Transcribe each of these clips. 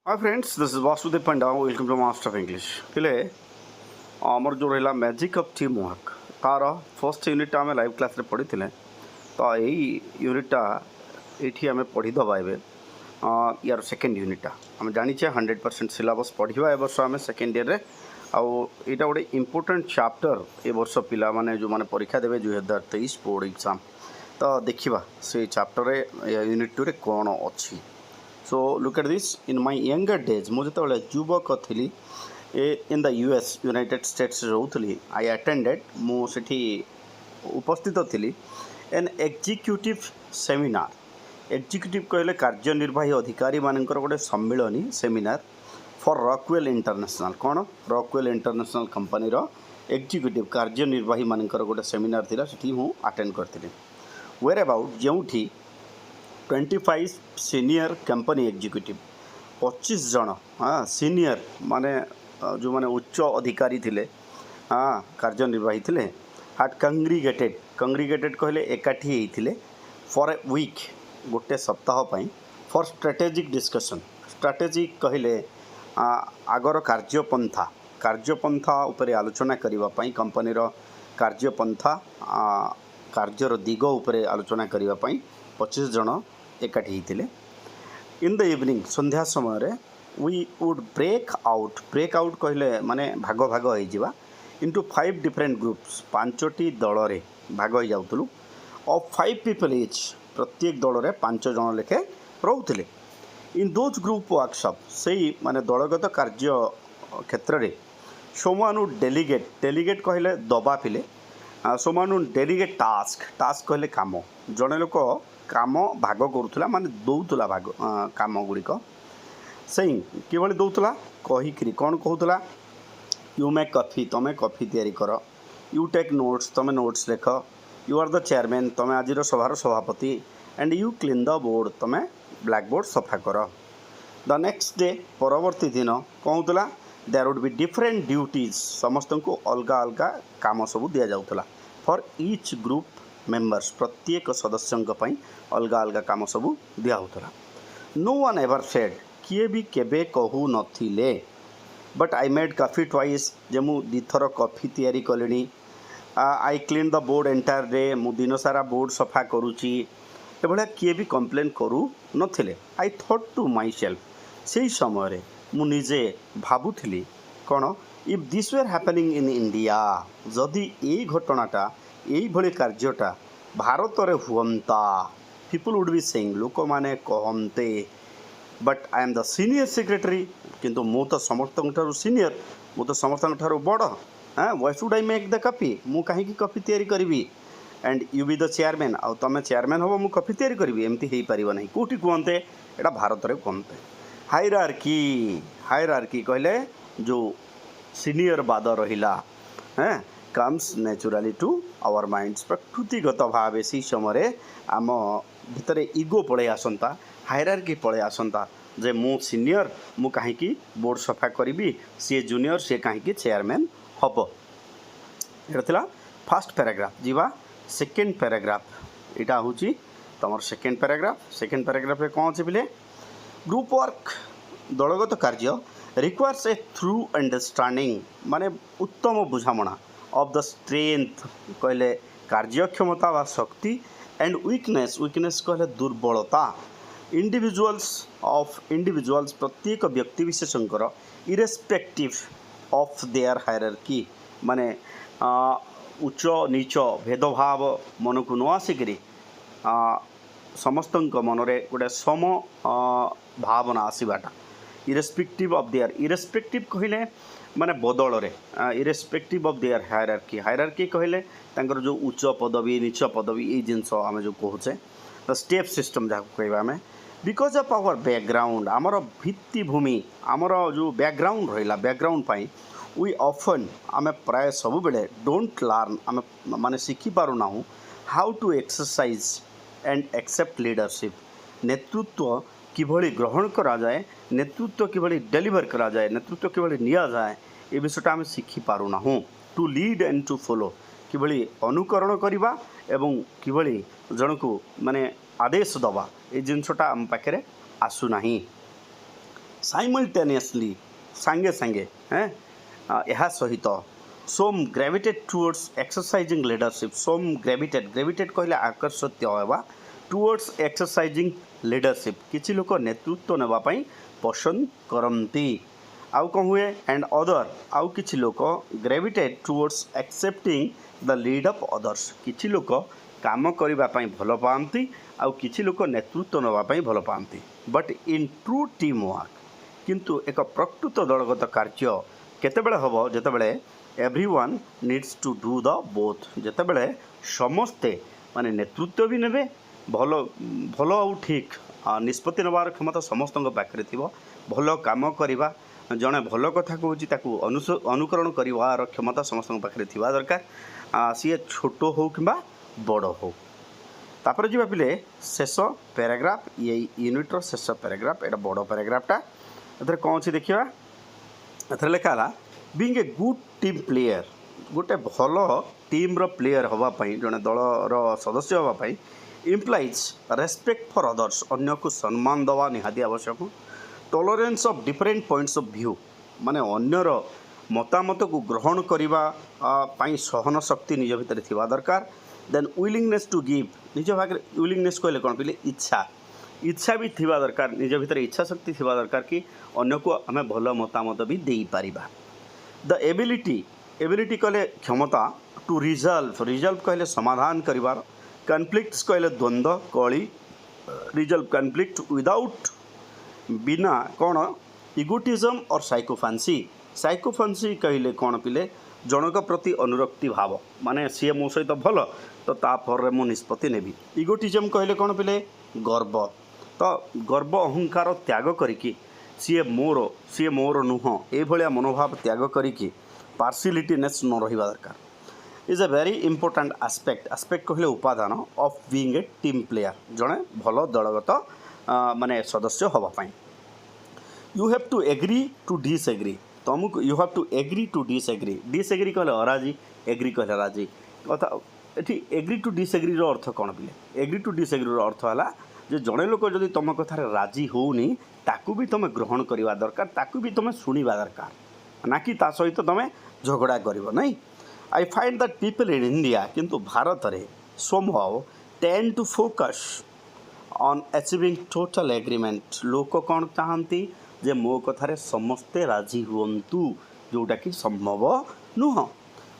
Hi friends, this is Vasudev Panda. Welcome to master of English. पिले आमर जो रहा मैजिक ऑफ टीम वर्क तार फर्स्ट यूनिट आम लाइव क्लास रे पढ़ी थे। तो यही यूनिटा ये आम पढ़ीदबा यार सेकेंड यूनिटा आम जाचे 100% सिलेबस पढ़ा ए वर्ष आम सेकेंड ईयर आईटा गोटे इम्पोर्टेंट चैप्टर ए वर्ष पिला माने जो माने परीक्षा देवे 2023 बोर्ड एग्जाम। तो देखा से चैप्टर यूनिट 2 रे कौन अच्छी। So look at this in my younger days मुझे तो युवक थी in the US United States रोली आई अटेंडेड मुझे उपस्थित थी एन एग्जीक्यूटिव सेमिनार। एग्जीक्यूटिव कहले कार्यनिर्वाही अधिकारी मानकर गोटे सम्मिलनी सेमिनार फॉर रॉकवेल इंटरनेशनल। कौन रॉकवेल इंटरनेशनल कंपनी रो एग्जीक्यूटिव कार्यनिर्वाही मानकर गोटे सेमिनार थिला सेठी हूँ अटेंड करथिले। वेयर अबाउट जोठी 25 सीनियर कंपनी एग्जीक्यूटिव 25 जन हाँ सीनियर माने जो माने उच्च अधिकारी थिले हाँ कार्यनिर्वाही थिले हाट कंग्रीगेटेड कहले एकाठी होइथिले फॉर ए वीक गोटे सप्ताह पई फॉर स्ट्रेटेजिक डिस्कशन। स्ट्रेटेजिक कहले आगर कार्यपंथा उपरे आलोचना करिवा पई कंपनी रो कार्यपंथा कार्यर दिग उपरे आलोचना करिवा पई 25 जन एकाठी होइथिले। इन द इवनिंग संध्या समय वी वुड ब्रेक आउट कहले माने भाग भाग हो जावा इनटू 5 डिफरेंट ग्रुप्स 5टी दल रे भाग हो जाउतलु ऑफ 5 पीपल इच प्रत्येक दल रे 5 जन लेखे रहउथिले। इन दोज ग्रुप वर्कशॉप सेही माने दलगत कार्य क्षेत्र रे सोमानु डेलीगेट कहले दबा पिले सोमानु डेलीगेट टास्क कहले काम जने लोक काम भाग करूला माने दौला भाग काम गुड़िक से किभली दौला कहीकि कौन कहूला यू मेक कॉफी तुम्हें कॉफी तैयारी कर यू टेक नोट्स तुम्हें नोट्स लिख यू आर द चेयरमैन तुम्हें आज सभार सभापति and you clean the board तुम्हें ब्लैक बोर्ड सफा कर। द नेक्स्ट डे परवर्ती दिन कहूला there would be different duties समस्त को अलग अलग काम सब दि जाऊला फॉर ईच ग्रुप मेंबर्स प्रत्येक सदस्यों अलग अलग काम सब दिहला। नो वन एवर सेड किए भी केबे कहू नथिले but I made coffee twice जे मु दिथर कॉफी तैयारी कलिनी I clean the board entire day मु दिन सारा बोर्ड सफा करुची एभलिया किए भी कंप्लेन करू नथिले। I thought to myself से समय मु निजे भाबुथिली कौन if this were happening in India जदि ये घटनाटा यही भली कार्यटा भारत रे हुअंता पीपल वुड बी सेइंग लोक माने कहते but I am the senior secretary किंतु मु तो समस्त सीनियर मु तो समस्त बड़ हाँ why should I make the coffee मु कहीं कॉफी तैयारी करी and you be the chairman आउ तुम चेयरमैन हम मु कॉफी तैयारी करी एमती हो पार ना कौटी कहते एटा भारत रे कहते हायरार्की कहले जो सीनियर बाद रहिला हाँ कम्स नेचुराली टू आवर माइंड्स प्रकृतिगत भाव से समय आम भितर इगो पड़े आसंता हायरार्की पड़े आसंता जे मु सीनियर मु कहीं बोर्ड सफा करी सी जूनियर सी कहीं चेयरमैन हम। ये फर्स्ट पैराग्राफ जीवा सेकेंड पैराग्राफ यहाँ हूँ तुम सेकेंड पैराग्राफ कौन अच्छे पिले ग्रुप वर्क दलगत कार्य रिक्वायर्स ए थ्रू अंडरस्टैंडिंग माने उत्तम बुझामणा ऑफ द स्ट्रेंथ कहले कार्यक्षमता व शक्ति एंड वीकनेस कहले दुर्बलता इंडिविजुअल्स प्रत्येक व्यक्ति विशेषकर इरेस्पेक्टिव ऑफ देयर हायरार्की माने उच्च नीच भेदभाव मन को न आसिक समस्त मनरे गोटे सम भावना आसवाटा इरेस्पेक्टिव ऑफ देयर इरेस्पेक्टिव कहले माने बदल रे इरेस्पेक्टिव ऑफ देयर हायरार्की कहले तांकर जो उच्च पदवी नीच पदवी ये जिनस आम जो कहे द स्टेप सिस्टम जहाँ कहवा आम बिकज ऑफ आवर बैकग्राउंड आमर भित्तिभूमि आमर जो बैकग्राउंड रहा बैकग्राउंड पाई वी ऑफन आम प्राय सब बेले डोंट लर्न आम माने शिखी पारुना how to exercise and accept leadership नेतृत्व किभली ग्रहण करा जाए नेतृत्व किभली डेलीवर करा जाए नेतृत्व किभली निया जाए ये विषयटा आम शिखी पारुना to lead and to follow किभली अनुकरण करवा एवं किभली जन को माने आदेश दबा ये जिनसटा आम पाखे आसुना। साइमल्टेनियसली सांगे सांगे यह सहित सोम ग्रेविटेड टुवर्ड्स एक्सरसाइजिंग लीडरशिप सोम ग्रेविटेड कहले आकर्षित होगा टुवर्ड्स एक्सरसाइजिंग लीडरशिप किसी लोक नेतृत्व नेबाई पसंद करती आउ कौन हुए एंड अदर आउ किछि लोक gravitated towards accepting the lead of others किछि लोक काम करने भल पाती आउ किछि लोक नेतृत्व नेबाई भल पाती but in true team work किंतु एक प्रकृत दलगत कार्य केतेबेले हबो जेतेबेले everyone needs to do the both जेतेबेले समस्ते माने नेतृत्व भी नेबे भल भल आउ ठीक निष्पत्ति नेबार क्षमता समस्त पाखे थी भल काम करवा जड़े भल कथा कहूँ अनुकरण कर क्षमता समस्त पाखे थी दरकार सी छोट हो कि बड़ हो तापर जी पिले शेष पैराग्राफ ये यूनिट्र शेष पैराग्राफ एटा बड़ पैराग्राफटा एथरे कौन अच्छी देखा एथरे लिखा being a good team player गोटे भल टीम्र प्लेयर हाँपाई जड़े दलर सदस्य हाँपाई इम्प्लाइज रेस्पेक्ट फॉर अदर्स अन्य को सम्मान दवा निहाती आवश्यक tolerance of different points of view माने अन्यर मतामत को ग्रहण करने सहन शक्ति निज भितर थिबा दरकार देन विलिंगनेस टू गिव निज भाग विलिंगनेस कहले कौन कहले इच्छा भी थिबा दरकार निज भितर इच्छा शक्ति थिबा दरकार कि अन्य को आम भल मतामत भी दे पारिबा द एबिलिटी कहले क्षमता टू रिजल्व कहले समाधान करिवार कन्फ्लिक्ट्स कहले द्वंद्व कली रिजल्व कन्फ्लिक्ट विदाउट बिना कौन इगोटिज्म और साइकोफांसी कहले कौन पिले जनक प्रति अनुरक्ति भाव माने सी मो सहित भल तो तापर मु निष्पत्ति नेबी इगोटिज्म कहले कौन पिले गर्व तो गर्व अहंकार त्याग करिकी सी मोर नुह ये मनोभाव त्याग करिकी पार्सिलिटीनेस न रहिबा दरकार is a very important aspect कहले उपादान of being a team player जड़े भल दलगत माने सदस्य हाँपाई you have to agree to disagree तुमको you have to agree to disagree कहले अराजी एग्री कहले राजी कथा ये एग्री टू डिसएग्री अर्थ कौन पिले एग्री टू डिसएग्री अर्थ है जे जड़े लोक जदि तुम कथार राजी होनी ताकू भी तुम ग्रहण करवा दरकार ताकू भी तुम शुणा दरकार ना कि ता सहित तुम झगड़ा कर नहीं I find that people in India किंतु भारत में somehow tend to focus on achieving total agreement लोक कौन चाहती जे मो कथार समस्ते राजी हुंतु जोटा कि संभव नुह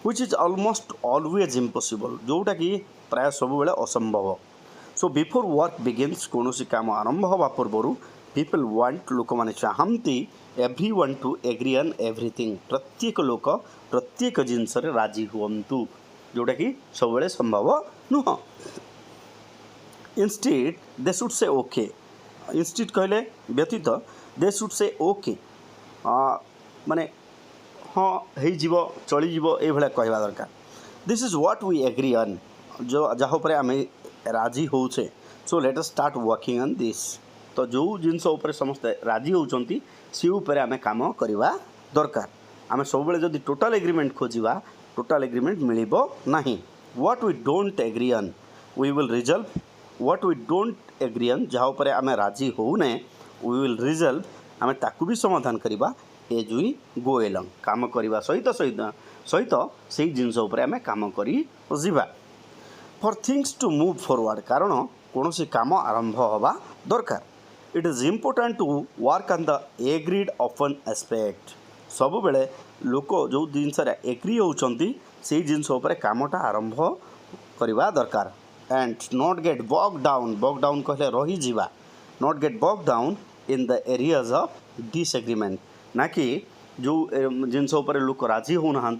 which is almost always impossible जोटा कि प्राय सब बेले असंभव सो बिफोर वर्क बिगिन्स कौन काम आरंभ हवा पूर्व पीपल वांट लोक मैंने चाहती everyone to agree on everything प्रत्येक लोक प्रत्येक जिनस राजी हुंतु जोटा कि सब बेले संभव नुह instead they should say okay instead कहले व्यतीत दे शुड से ओके माने हाँ हो चलीज ये कहवा दरकार this is what we agree on जो जहाँ पर आम राजी होचे so let us start working on this तो जो जिनस उपर समस्ते राजी होचंती सी उपर आम काम करवा दरकार आम सब बेले जदि टोटल एग्रीमेंट खोजिबा टोटल एग्रीमेंट मिलिबो नहीं what we don't agree on we will resolve what we don't agree on जहाँ पर आम राजी होने वी विल रिजल्व आम ताकू भी समाधान करवा एज वी गो एलंग काम करवा सहित सहित सहित से जिनस उपर आम काम करी जीवा for things to move forward कारण कौन काम आरंभ हवा दरकार it is important to work on the agreed upon aspect सब बेले लोक जो जिनस एग्री होती से जिनस उपर कामटा आरंभ करवा दरकार and not get bog down कहले रही जीवा not get bog down in the areas of disagreement ना कि जो जिनस उपर लोक राजी होना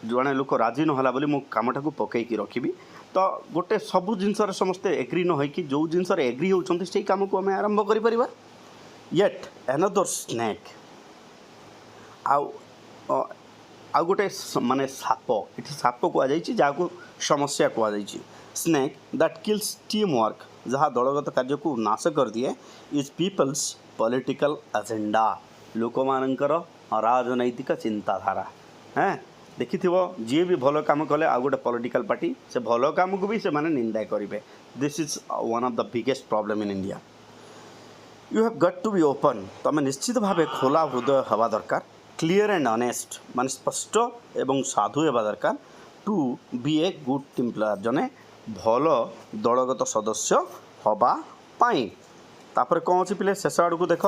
जड़े लोक राजी नहला बोली मो कामटा को पकईकी रखी तो गोटे सब जिनस समस्ते एग्री न होइकी जो जिनस एग्री होती से काम को आम आरंभ कर येट एनदर स्नेक आउ गोटे माने साप ये साप कहुई जहाँ समस्या कहुई snake that kills team work जहाँ दलगत कार्य को नाश कर दिए इज पीपल्स पॉलिटिकल एजेंडा लोक मानकर राजनैतिक चिंताधारा हैं देखि जी भी भल काम कले आ गोटे पॉलिटिकल पार्टी से भल काम को भी से माने निंदा करेंगे this is one of the biggest problem in India you have got to be open तुम निश्चित भाव खोला हृदय हवा दरकार क्लीयर एंड ऑनेस्ट मान स्पष्ट एवं साधु हेबा दरकार to be a good team player जने भल दलगत सदस्य हवा पाई तापर कौन अच्छी पिले शेष आड़ को देख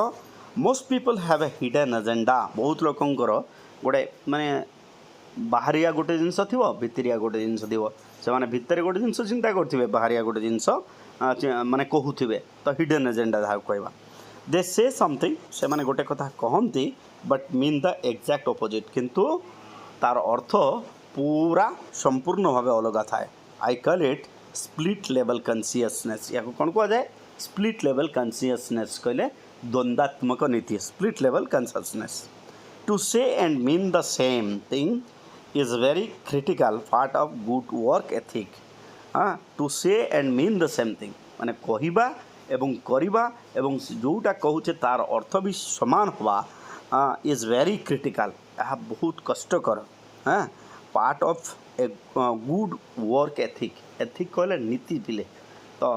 most people have a hidden agenda बहुत लोकंर गोटे माने बाहरिया गोटे जिनस थी भितरिया गोटे जिनस थी से भितर गोटे जिनस चिंता करेंगे बाहरिया गोटे जिनस माने कहूथे तो हिडन एजेंडा जहाँ कहवा दे से समथिंग से माने गोटे कथा कहती but mean the exact opposite किंतु तार अर्थ पूरा संपूर्ण भाव अलग थाए I call it split level consciousness या कौन कह जाए स्प्लिट लेवल कॉन्शियसनेस कहले द्वंद्वात्मक नीति स्प्लिट लेवल कॉन्शियसनेस टू से and mean the same thing is very critical part of good work ethic हाँ टू से and mean the same thing माने कहवा एवं करवा एवं जोटा कहूचे तार अर्थ भी समान हवा इज वेरी क्रिटिकल यह बहुत कष्टकर हाँ part of a good work ethic ethic कहले नीति पिले तो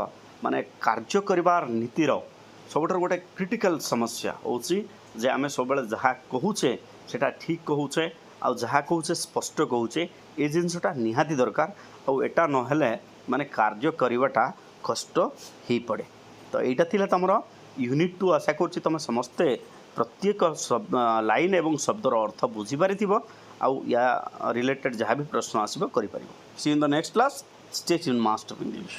माने कार्य करिबार नीतिर सबुठार गोटे क्रिटिकल समस्या होची जे आमे सब जहाँ कहूचे सेटा ठीक कहूचे आउ जहाँ कहूचे स्पष्ट कहूचे ये जिनसटा निहाती दरकार आउ एटा नहेले माने कार्य करिवाटा कष्ट ही पड़े तो यहाँ थिला तमरो यूनिट 2 आशा करछि तुम समस्ते प्रत्येक लाइन एवं शब्दर अर्थ बुझी पारिथिबो आउ या रिलेटेड जहाँ भी प्रश्न आसीबो करि पारिबो see in the next class stay tune master of English.